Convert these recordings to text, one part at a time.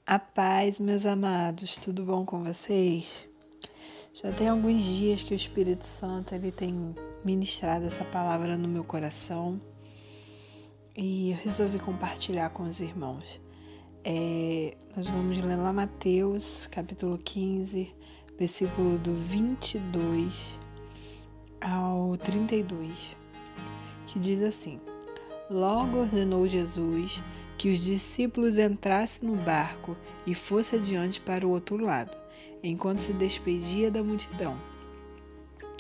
A paz, meus amados, tudo bom com vocês? Já tem alguns dias que o Espírito Santo ele tem ministrado essa palavra no meu coração e eu resolvi compartilhar com os irmãos. Nós vamos ler lá Mateus, capítulo 15, versículo do 22 ao 32, que diz assim: Logo ordenou Jesus que os discípulos entrassem no barco e fosse adiante para o outro lado, enquanto se despedia da multidão.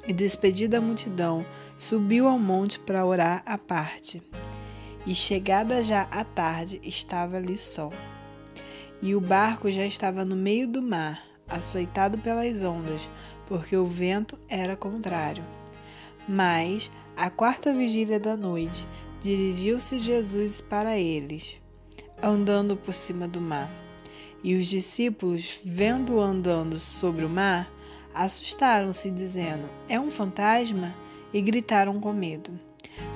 E despedida da multidão, subiu ao monte para orar à parte. E chegada já a tarde, estava ali só. E o barco já estava no meio do mar, açoitado pelas ondas, porque o vento era contrário. Mas, à quarta vigília da noite, dirigiu-se Jesus para eles, andando por cima do mar. E os discípulos, vendo-o andando sobre o mar, assustaram-se, dizendo: É um fantasma? E gritaram com medo.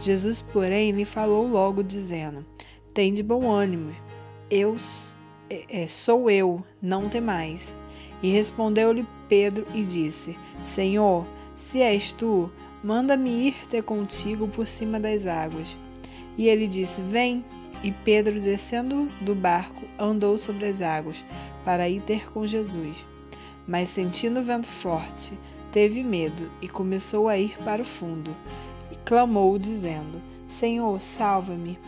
Jesus, porém, lhe falou logo, dizendo: Tende bom ânimo, sou eu, não temais. E respondeu-lhe Pedro e disse: Senhor, se és tu, manda-me ir ter contigo por cima das águas. E ele disse: Vem. E Pedro, descendo do barco, andou sobre as águas, para ir ter com Jesus. Mas, sentindo o vento forte, teve medo e começou a ir para o fundo. E clamou, dizendo: Senhor, salva-me.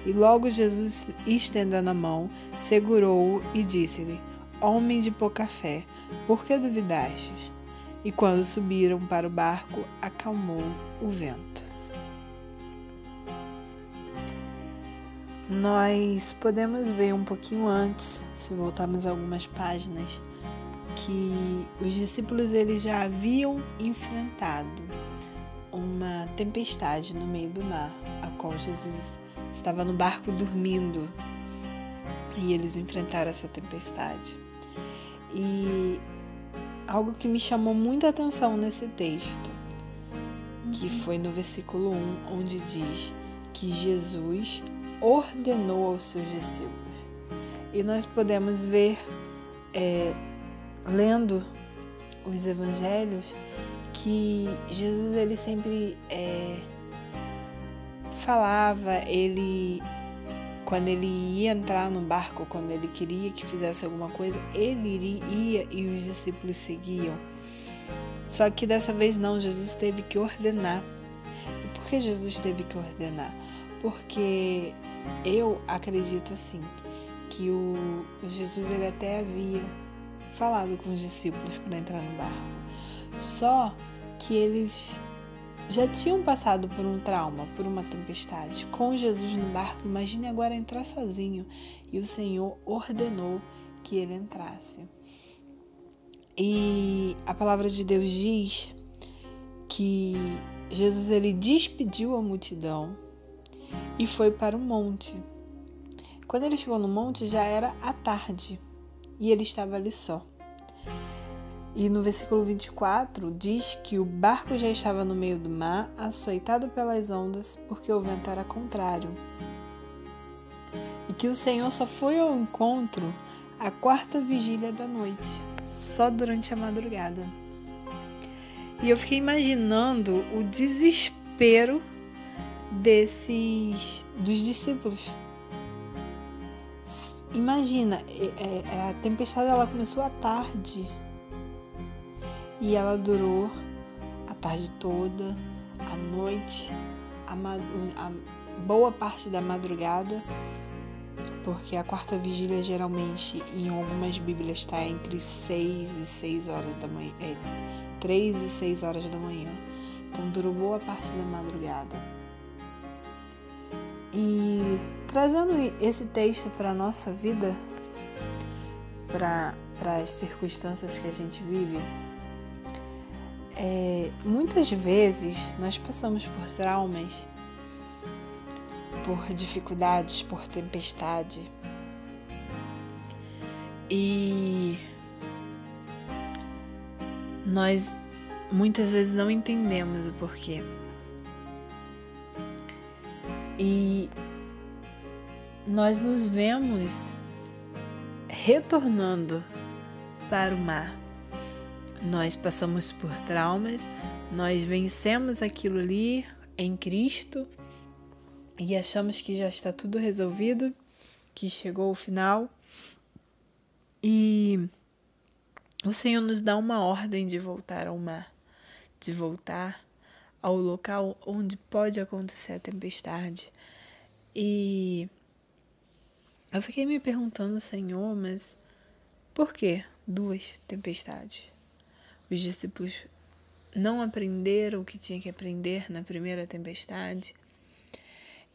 E logo Jesus, estendendo a mão, segurou-o e disse-lhe: Homem de pouca fé, por que duvidastes? E quando subiram para o barco, acalmou o vento. Nós podemos ver um pouquinho antes, se voltarmos algumas páginas, que os discípulos eles já haviam enfrentado uma tempestade no meio do mar, a qual Jesus estava no barco dormindo e eles enfrentaram essa tempestade. E algo que me chamou muita atenção nesse texto, que foi no versículo 1, onde diz que Jesus ordenou aos seus discípulos. E nós podemos ver, lendo os evangelhos, que Jesus ele sempre falava, quando ele ia entrar no barco, quando ele queria que fizesse alguma coisa, ele ia e os discípulos seguiam. Só que dessa vez não, Jesus teve que ordenar. E por que Jesus teve que ordenar? Porque eu acredito assim, que o Jesus ele até havia falado com os discípulos para entrar no barco. Só que eles já tinham passado por um trauma, por uma tempestade. Com Jesus no barco, imagine agora entrar sozinho. E o Senhor ordenou que ele entrasse. E a palavra de Deus diz que Jesus ele despediu a multidão e foi para o monte. Quando ele chegou no monte, já era à tarde e ele estava ali só. E no versículo 24 diz que o barco já estava no meio do mar, açoitado pelas ondas, porque o vento era contrário. E que o Senhor só foi ao encontro à quarta vigília da noite, só durante a madrugada. E eu fiquei imaginando o desespero dos discípulos. Imagina, a tempestade ela começou à tarde e ela durou a tarde toda, a noite, a boa parte da madrugada, porque a quarta vigília geralmente em algumas bíblias está entre 3 e 6 horas da manhã. Então durou boa parte da madrugada. E trazendo esse texto para a nossa vida, para as circunstâncias que a gente vive, muitas vezes nós passamos por traumas, por dificuldades, por tempestade. E nós muitas vezes não entendemos o porquê. E nós nos vemos retornando para o mar. Nós passamos por traumas, nós vencemos aquilo ali em Cristo e achamos que já está tudo resolvido, que chegou o final. E o Senhor nos dá uma ordem de voltar ao mar, de voltar ao local onde pode acontecer a tempestade. E eu fiquei me perguntando, Senhor, mas por que 2 tempestades? Os discípulos não aprenderam o que tinha que aprender na primeira tempestade.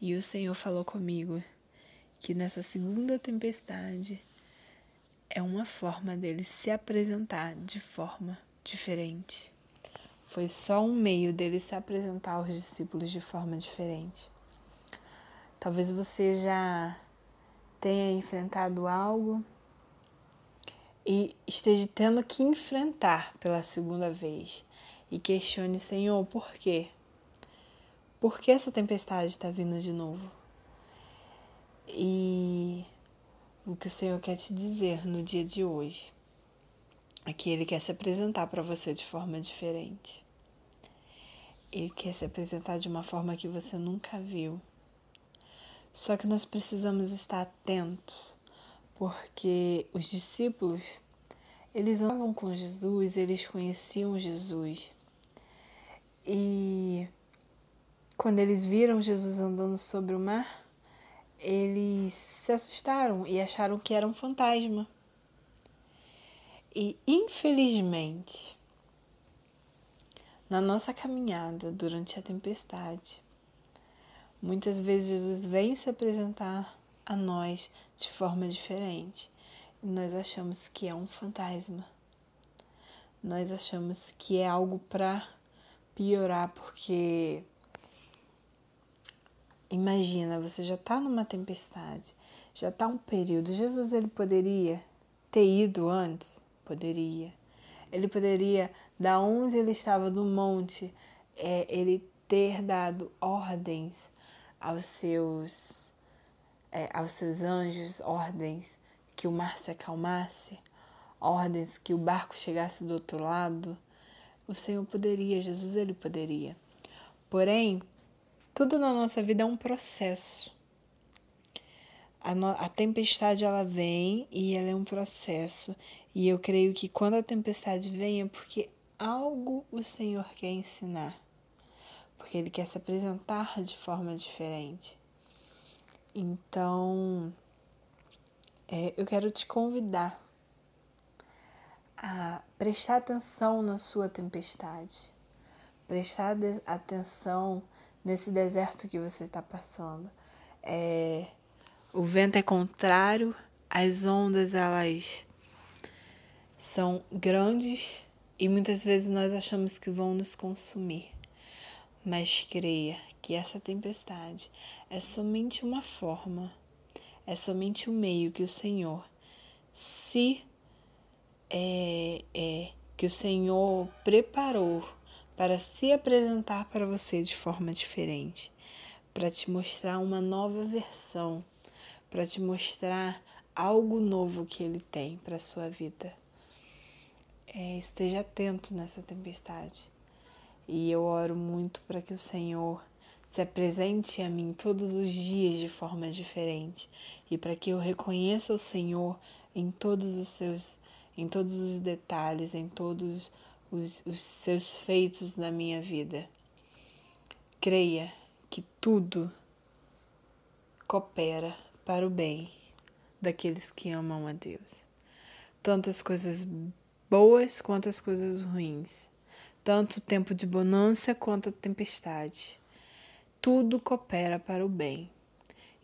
E o Senhor falou comigo que nessa segunda tempestade é uma forma dele se apresentar de forma diferente. Foi só um meio dele se apresentar aos discípulos de forma diferente. Talvez você já tenha enfrentado algo e esteja tendo que enfrentar pela segunda vez. E questione, Senhor, por quê? Por que essa tempestade está vindo de novo? E o que o Senhor quer te dizer no dia de hoje é que Ele quer se apresentar para você de forma diferente. Ele quer se apresentar de uma forma que você nunca viu. Só que nós precisamos estar atentos, porque os discípulos, eles andavam com Jesus, eles conheciam Jesus. E quando eles viram Jesus andando sobre o mar, eles se assustaram e acharam que era um fantasma. E, infelizmente, na nossa caminhada durante a tempestade, muitas vezes Jesus vem se apresentar a nós de forma diferente. E nós achamos que é um fantasma. Nós achamos que é algo para piorar, porque imagina, você já está numa tempestade, já está um período. Jesus, ele poderia ter ido antes? Poderia. Ele poderia, da onde ele estava no monte, ele ter dado ordens aos seus anjos, ordens que o mar se acalmasse, ordens que o barco chegasse do outro lado. O Senhor poderia, Jesus, ele poderia. Porém, tudo na nossa vida é um processo. A tempestade, ela vem e ela é um processo. E eu creio que quando a tempestade vem é porque algo o Senhor quer ensinar. Porque Ele quer se apresentar de forma diferente. Então, eu quero te convidar a prestar atenção na sua tempestade. Prestar atenção nesse deserto que você está passando. O vento é contrário, as ondas elas são grandes e muitas vezes nós achamos que vão nos consumir. Mas creia que essa tempestade é somente uma forma, é somente um meio que o Senhor que o Senhor preparou para se apresentar para você de forma diferente, para te mostrar uma nova versão, para te mostrar algo novo que Ele tem para a sua vida. Esteja atento nessa tempestade. E eu oro muito para que o Senhor se apresente a mim todos os dias de forma diferente e para que eu reconheça o Senhor em todos os detalhes, em todos os seus feitos na minha vida. Creia que tudo coopera para o bem daqueles que amam a Deus. Tanto as coisas boas quanto as coisas ruins. Tanto o tempo de bonança quanto a tempestade. Tudo coopera para o bem.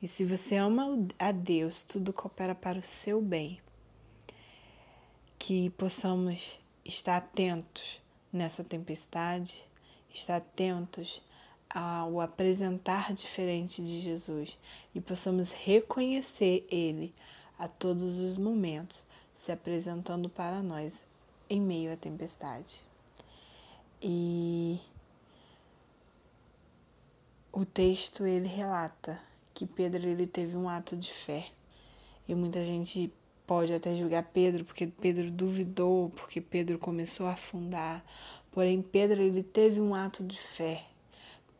E se você ama a Deus, tudo coopera para o seu bem. Que possamos estar atentos nessa tempestade, estar atentos ao apresentar diferente de Jesus e possamos reconhecer Ele a todos os momentos, se apresentando para nós em meio à tempestade. E o texto, ele relata que Pedro, ele teve um ato de fé. E muita gente pode até julgar Pedro, porque Pedro duvidou, porque Pedro começou a afundar. Porém, Pedro, ele teve um ato de fé.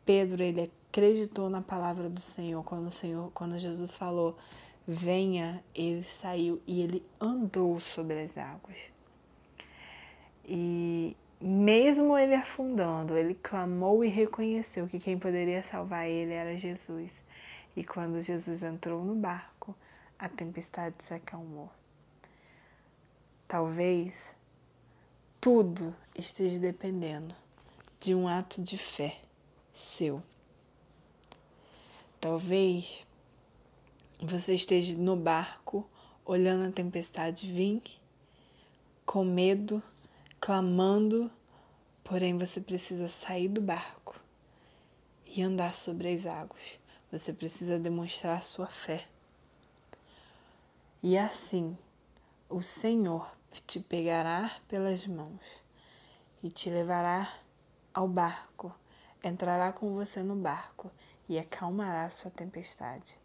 Pedro, ele acreditou na palavra do Senhor. Quando Jesus falou, venha, ele saiu e ele andou sobre as águas. E mesmo ele afundando, ele clamou e reconheceu que quem poderia salvar ele era Jesus. E quando Jesus entrou no barco, a tempestade se acalmou. Talvez tudo esteja dependendo de um ato de fé seu. Talvez você esteja no barco, olhando a tempestade vir, com medo, clamando, porém você precisa sair do barco e andar sobre as águas. Você precisa demonstrar sua fé. E assim, o Senhor te pegará pelas mãos e te levará ao barco, entrará com você no barco e acalmará a sua tempestade.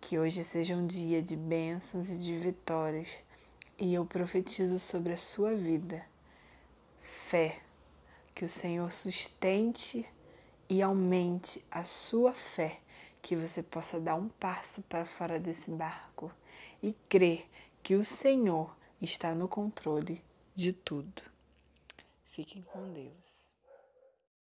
Que hoje seja um dia de bênçãos e de vitórias, e eu profetizo sobre a sua vida fé, que o Senhor sustente e aumente a sua fé, que você possa dar um passo para fora desse barco e crer que o Senhor está no controle de tudo. Fiquem com Deus.